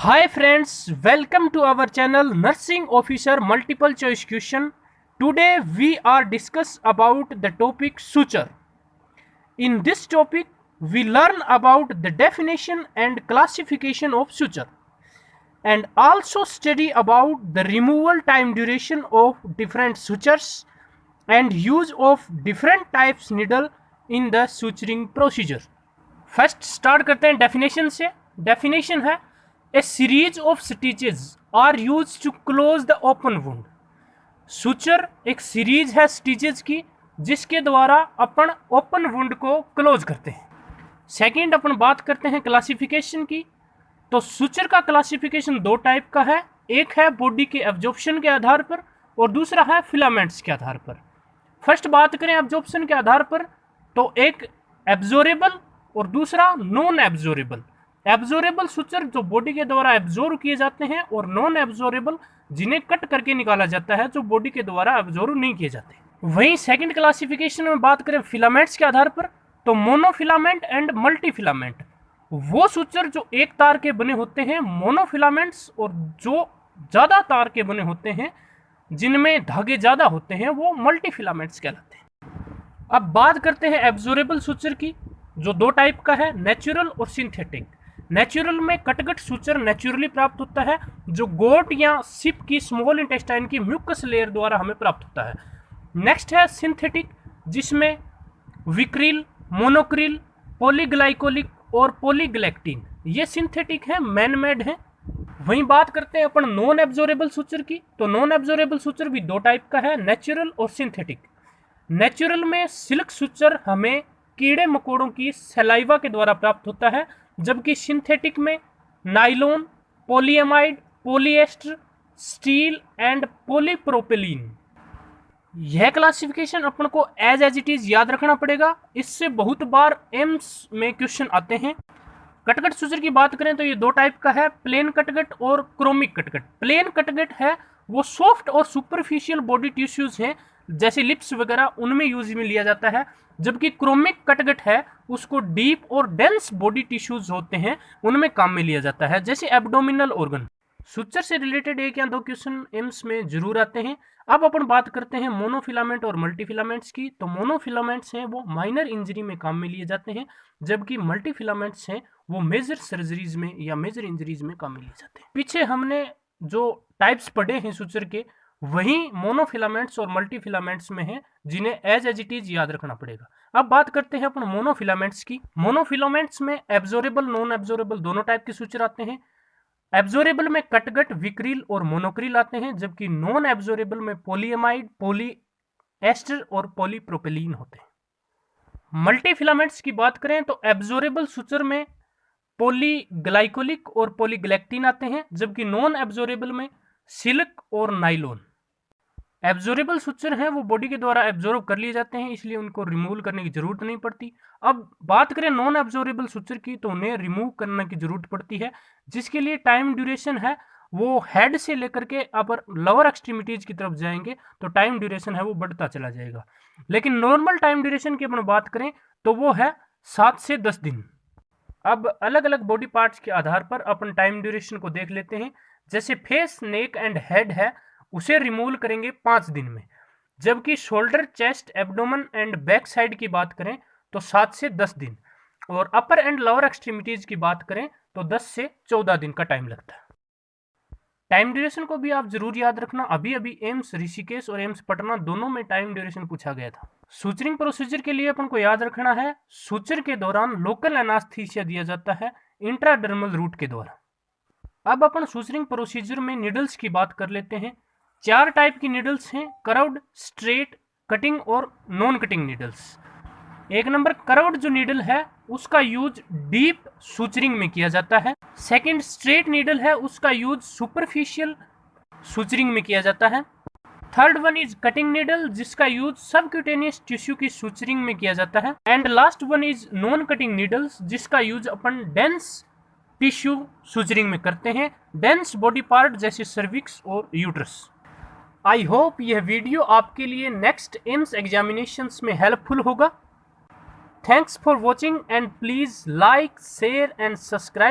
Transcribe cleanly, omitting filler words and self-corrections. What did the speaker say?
Hi friends, welcome to our channel Nursing Officer Multiple Choice Question. Today we are discuss about the topic suture. In this topic we learn about the definition and classification of suture and also study about the removal time duration of different sutures and use of different types needle in the suturing procedure. First start करते हैं definition से। Definition है a series of stitches are use to close the open wound. Suture एक series है stitches की जिसके द्वारा अपन ओपन वुंड को क्लोज करते हैं। सेकंड अपन बात करते हैं क्लासिफिकेशन की। तो सुचर का क्लासिफिकेशन दो टाइप का है, एक है बॉडी के एब्जॉर्प्शन के आधार पर और दूसरा है फिलामेंट्स के आधार पर। फर्स्ट बात करें एब्जॉर्प्शन के आधार पर तो एक एब्जॉर्बेबल और दूसरा नॉन एब्जॉर्बेबल। एब्जॉर्बेबल सुचर जो बॉडी के द्वारा एब्जॉर्ब किए जाते हैं और नॉन एब्जॉर्बेबल जिन्हें कट करके निकाला जाता है जो बॉडी के द्वारा एब्जॉर्ब नहीं किए जाते। वहीं सेकंड क्लासिफिकेशन में बात करें फिलामेंट्स के आधार पर तो मोनोफिलामेंट एंड मल्टीफिलामेंट। वो सुचर जो एक तार के बने होते हैं मोनोफिलामेंट्स, और जो ज्यादा तार के बने होते हैं जिनमें धागे ज्यादा होते हैं वो मल्टीफिलामेंट्स कहलाते हैं। अब बात करते हैं एब्जॉर्बेबल सुचर की, जो दो टाइप का है, नेचुरल और सिंथेटिक। नेचुरल में कटगट सुचर नेचुरली प्राप्त होता है जो गोट या सिप की स्मॉल इंटेस्टाइन की म्यूकस लेयर द्वारा हमें प्राप्त होता है। नेक्स्ट है सिंथेटिक जिसमें विक्रिल, मोनोक्रिल, पॉलीग्लाइकोलिक और पॉलीग्लैक्टिन ये सिंथेटिक है, मैन मेड है। वहीं बात करते हैं अपन नॉन एब्जॉर्बेबल सुचर की। तो नॉन एब्जॉर्बेबल सुचर भी दो टाइप का है, नेचुरल और सिंथेटिक। नेचुरल में सिल्क सुचर हमें कीड़े मकोड़ों की सलाइवा के द्वारा प्राप्त होता है, जबकि सिंथेटिक में nylon, polyamide, polyester, steel and polypropylene. यह क्लासिफिकेशन अपन को एज इट इज याद रखना पड़ेगा, इससे बहुत बार एम्स में क्वेश्चन आते हैं। कटगट सुचर की बात करें तो ये दो टाइप का है, प्लेन कटगट और क्रोमिक कटगट। प्लेन कटगट है वो सॉफ्ट और सुपरफिशियल बॉडी टिश्यूज हैं जैसे लिप्स वगैरह, उनमें यूज में लिया जाता है, जबकि क्रोमिक कटगट है उसको डीप और डेंस बॉडी टिश्यूज होते हैं उनमें काम में लिया जाता है जैसे एब्डोमिनल ऑर्गन। सुचर से रिलेटेड एक या दो क्वेश्चन एम्स में जरूर आते हैं। अब अपन बात करते हैं मोनोफिलामेंट और मल्टीफिलामेंट्स की। तो मोनोफिलामेंट्स हैं वो माइनर इंजरी में काम में लिए जाते हैं, जबकि मल्टीफिलामेंट्स हैं वो मेजर सर्जरीज में या मेजर इंजरीज में काम में लिए जाते हैं। पीछे हमने जो टाइप्स पढ़े हैं सुचर के वही मोनोफिलामेंट्स और मल्टीफिलामेंट्स में है जिन्हें एज इट इज याद रखना पड़ेगा। अब बात करते हैं अपन मोनोफिलामेंट्स की। मोनोफिलामेंट्स में एब्जॉर्बेबल, नॉन एब्जॉर्बेबल दोनों टाइप के सुचर आते हैं। एब्जॉर्बेबल में कटगट, विक्रिल और मोनोक्रिल आते हैं, जबकि नॉन एब्जॉर्बेबल में पॉलीएमाइड, पॉलीएस्टर और पॉलीप्रोपिलीन होते हैं। मल्टीफिलामेंट्स की बात करें तो एब्जॉर्बेबल सुचर में पॉलीग्लाइकोलिक और पॉलीग्लैक्टिन आते हैं, जबकि नॉन एब्जॉर्बेबल में सिल्क और नाइलॉन। एब्जॉर्बेबल सुचर हैं वो बॉडी के द्वारा एब्जॉर्ब कर लिए जाते हैं, इसलिए उनको रिमूव करने की जरूरत नहीं पड़ती। अब बात करें नॉन एब्जॉर्बेबल सुचर की तो उन्हें रिमूव करने की जरूरत पड़ती है, जिसके लिए टाइम ड्यूरेशन है वो हेड से लेकर के अपर लोअर एक्सट्रीमिटीज की तरफ जाएंगे तो टाइम ड्यूरेशन है वो बढ़ता चला जाएगा। लेकिन नॉर्मल टाइम ड्यूरेशन की अपन बात करें तो वो है 7 से 10 दिन। अब अलग अलग बॉडी पार्ट्स के आधार पर अपन टाइम ड्यूरेशन को देख लेते हैं। जैसे फेस, नेक एंड हेड है उसे रिमूव करेंगे 5 दिन में, जबकि shoulder, chest, abdomen and back side की बात करें तो 7 से 10 दिन, और अपर एंड लोअर एक्सट्रीमिटीज की बात करें तो 10 से 14 दिन का टाइम लगता है। टाइम ड्यूरेशन को भी आप जरूर याद रखना, अभी अभी एम्स ऋषिकेश और एम्स पटना दोनों में टाइम ड्यूरेशन पूछा गया था। सुचरिंग प्रोसीजर के लिए अपन को याद रखना है सुचर के दौरान लोकल एनास्थीसिया दिया जाता है इंट्राडर्मल रूट के द्वारा। अब अपन सुचरिंग प्रोसीजर में निडल्स की बात कर लेते हैं। 4 टाइप की निडल्स हैं, कर्व्ड, स्ट्रेट, कटिंग और नॉन कटिंग निडल्स। एक नंबर कर्व्ड जो निडल है उसका यूज डीप सुचरिंग में किया जाता है। सेकंड स्ट्रेट निडल है उसका यूज सुपरफिशियल सुचरिंग में किया जाता है। Third one is cutting needle जिसका यूज सबक्यूटेनियस टिश्यू की सुचरिंग में किया जाता है। And last one is non cutting needles जिसका यूज अपन डेंस टिश्यू सुचरिंग में करते हैं, डेंस बॉडी पार्ट जैसे सर्विक्स और यूट्रस। आई होप यह वीडियो आपके लिए नेक्स्ट एम्स एग्जामिनेशंस में हेल्पफुल होगा। Thanks for watching and please like, share and subscribe.